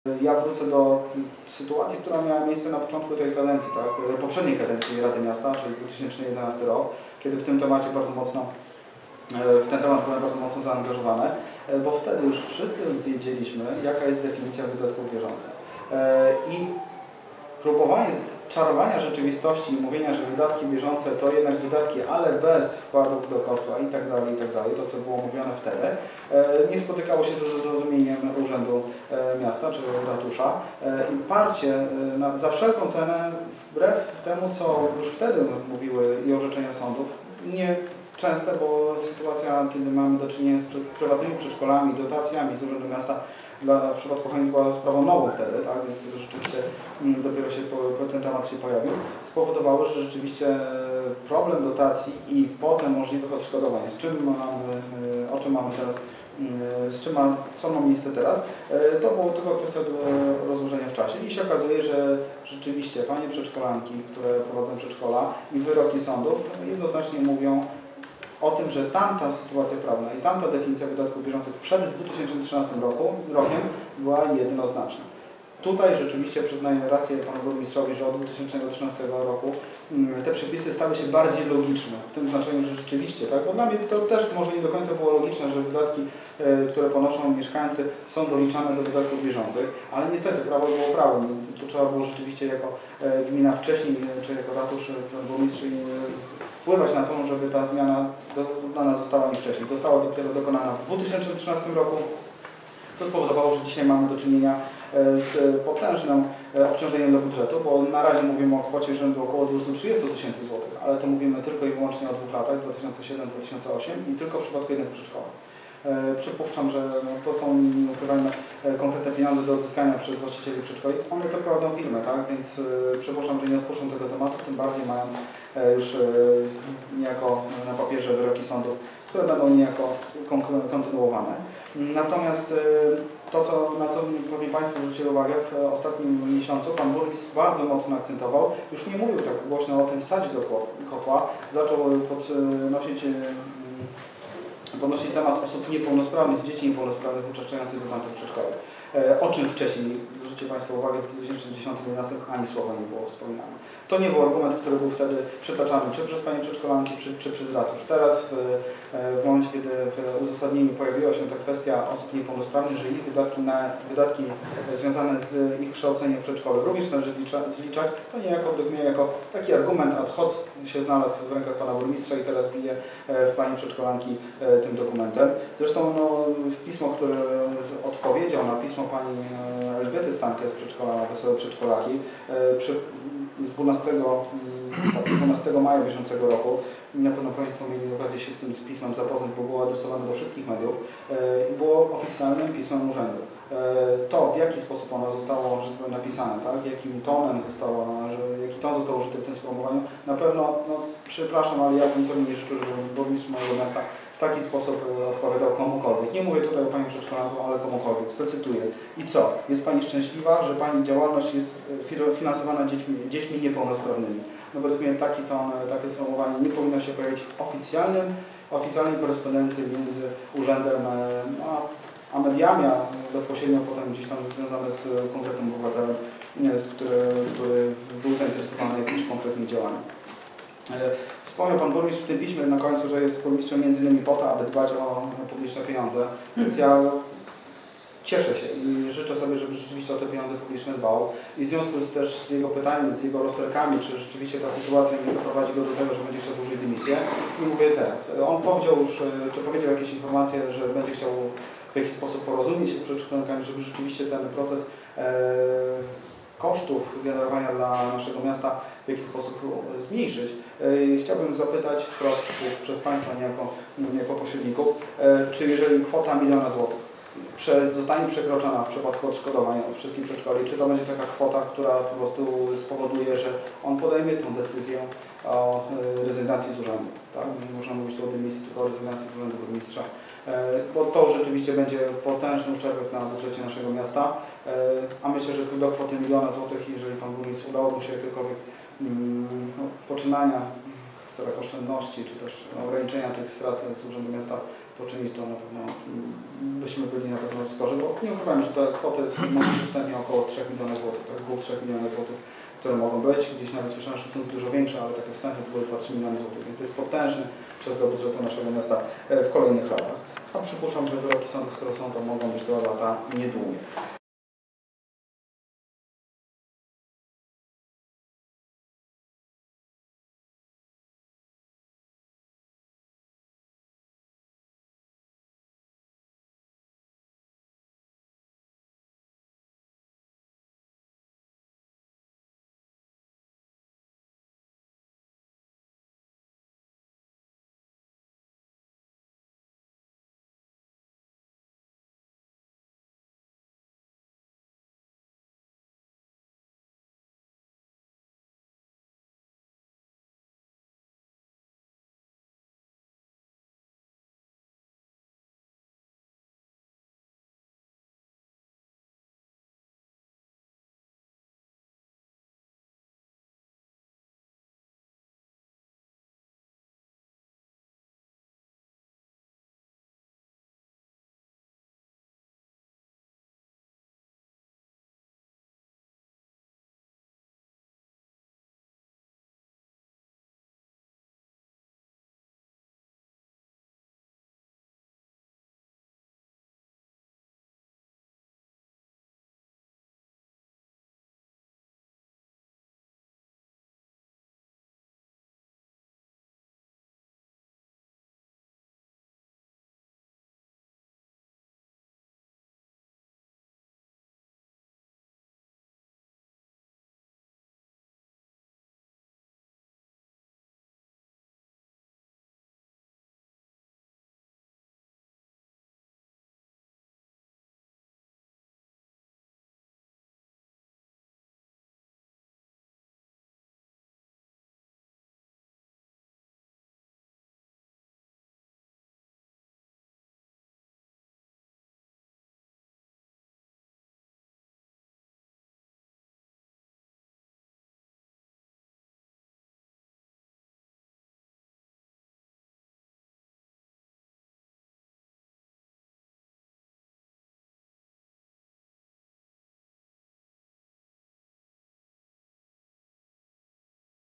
Ja wrócę do sytuacji, która miała miejsce na początku tej kadencji, tak? Poprzedniej kadencji Rady Miasta, czyli 2011 rok, kiedy w tym temacie w ten temat byłem bardzo mocno zaangażowany, bo wtedy już wszyscy wiedzieliśmy, jaka jest definicja wydatków bieżących. I próbowanie czarowania rzeczywistości i mówienia, że wydatki bieżące to jednak wydatki, ale bez wkładów do kotła i tak dalej, to co było mówione wtedy, nie spotykało się ze zrozumieniem Urzędu Miasta czy ratusza i parcie za wszelką cenę, wbrew temu, co już wtedy mówiły i orzeczenia sądów, nie częste, bo sytuacja, kiedy mamy do czynienia z prywatnymi przedszkolami, dotacjami z Urzędu Miasta, w przypadku Chojnic była sprawą nową wtedy, tak? Więc rzeczywiście dopiero ten temat się pojawił, spowodowało, że rzeczywiście problem dotacji i potem możliwych odszkodowań, co ma miejsce teraz, to było tylko kwestia rozłożenia w czasie i się okazuje, że rzeczywiście panie przedszkolanki, które prowadzą przedszkola i wyroki sądów jednoznacznie mówią o tym, że tamta sytuacja prawna i tamta definicja wydatków bieżących przed 2013 rokiem była jednoznaczna. Tutaj rzeczywiście przyznaję rację panu burmistrzowi, że od 2013 roku te przepisy stały się bardziej logiczne, w tym znaczeniu, że rzeczywiście, tak? Bo dla mnie to też może nie do końca było logiczne, że wydatki, które ponoszą mieszkańcy, są doliczane do wydatków bieżących, ale niestety prawo było prawem. Tu trzeba było rzeczywiście jako gmina wcześniej, czy jako ratusz, burmistrz wpływać na to, żeby ta zmiana dokonana została nie wcześniej. Została dopiero dokonana w 2013 roku, co spowodowało, że dzisiaj mamy do czynienia z potężnym obciążeniem dla budżetu, bo na razie mówimy o kwocie rzędu około 230 000 złotych, ale to mówimy tylko i wyłącznie o 2 latach, 2007-2008 i tylko w przypadku jednego przedszkola. Przypuszczam, że to są, nie ukrywajmy, konkretne pieniądze do odzyskania przez właścicieli przedszkoli. One to prowadzą firmy, tak? Więc przypuszczam, że nie odpuszczą tego tematu, tym bardziej mając już niejako na papierze wyroki sądów, które będą niejako kontynuowane. Natomiast na co pewnie Państwo zwrócili uwagę, w ostatnim miesiącu pan burmistrz bardzo mocno akcentował, już nie mówił tak głośno o tym wsadzić do kotła, zaczął podnosić temat osób niepełnosprawnych, dzieci niepełnosprawnych uczęszczających do tamtych przedszkoli. O czym wcześniej, zwróćcie Państwo uwagę, w 2010-2011 ani słowa nie było wspominane. To nie był argument, który był wtedy przytaczany czy przez panie przedszkolanki, czy przez ratusz. Teraz w momencie, kiedy w uzasadnieniu pojawiła się ta kwestia osób niepełnosprawnych, że ich wydatki związane z ich kształceniem w przedszkolu również należy zliczać, to niejako według mnie jako taki argument ad hoc się znalazł w rękach pana burmistrza i teraz bije pani przedszkolanki tym dokumentem. Zresztą w pismo, które odpowiedział na pismo pani Elżbiety Stankę z przedszkola Wesołe Przedszkolaki z 12 maja bieżącego roku. Na pewno Państwo mieli okazję się z tym pismem zapoznać, bo było adresowane do wszystkich mediów i było oficjalnym pismem urzędu. To, w jaki sposób ono zostało napisane, tak? Jakim tonem jaki ton został użyty w tym sformułowaniu, na pewno, przepraszam, ale ja bym sobie nie życzył, żeby burmistrz mojego miasta w taki sposób odpowiadał komukolwiek. Nie mówię tutaj o pani przedszkolanku, ale komukolwiek. Zacytuję. I co? Jest Pani szczęśliwa, że Pani działalność jest finansowana dziećmi niepełnosprawnymi? No według mnie taki ton, takie sformułowanie nie powinno się pojawić w oficjalnej korespondencji między urzędem a mediami, a bezpośrednio potem gdzieś tam związane z konkretnym obywatelem, który był zainteresowany jakimś konkretnym działaniem. Wspomniał pan burmistrz w tym piśmie na końcu, że jest burmistrzem m.in. po to, aby dbać o publiczne pieniądze, więc ja cieszę się i życzę sobie, żeby rzeczywiście o te pieniądze publiczne dbał i w związku też z jego pytaniem, z jego rozterkami, czy rzeczywiście ta sytuacja nie doprowadzi go do tego, że będzie chciał złożyć dymisję. I mówię teraz, on powiedział jakieś informacje, że będzie chciał w jakiś sposób porozumieć się z przedszkolankami, żeby rzeczywiście ten proces kosztów generowania dla naszego miasta w jakiś sposób zmniejszyć. Chciałbym zapytać wprost przez Państwa jako pośredników, czy jeżeli kwota 1 000 000 złotych zostanie przekroczona w przypadku odszkodowań od wszystkich przedszkoli, czy to będzie taka kwota, która po prostu spowoduje, że on podejmie tę decyzję o rezygnacji z urzędu. Tak? Nie można mówić o dymisji, tylko o rezygnacji z urzędu burmistrza. Bo to rzeczywiście będzie potężny uszczerbek na budżecie naszego miasta, a myślę, że do kwoty 1 000 000 złotych, jeżeli pan burmistrz udałoby się jakiekolwiek poczynania w celach oszczędności, czy też ograniczenia tych strat z Urzędu Miasta poczynić, to na pewno byśmy byli na pewno skorzy, bo nie ukrywam, że te kwoty mogą się wstępnie około 3 milionów złotych, tak, 2-3 milionów złotych, które mogą być. Gdzieś nawet słyszałem, że to dużo większe, ale takie wstępne to były 2-3 miliony złotych, więc to jest potężny przez do budżetu naszego miasta w kolejnych latach. A przypuszczam, że wyroki sądu, skoro są, to mogą być 2 lata niedługie.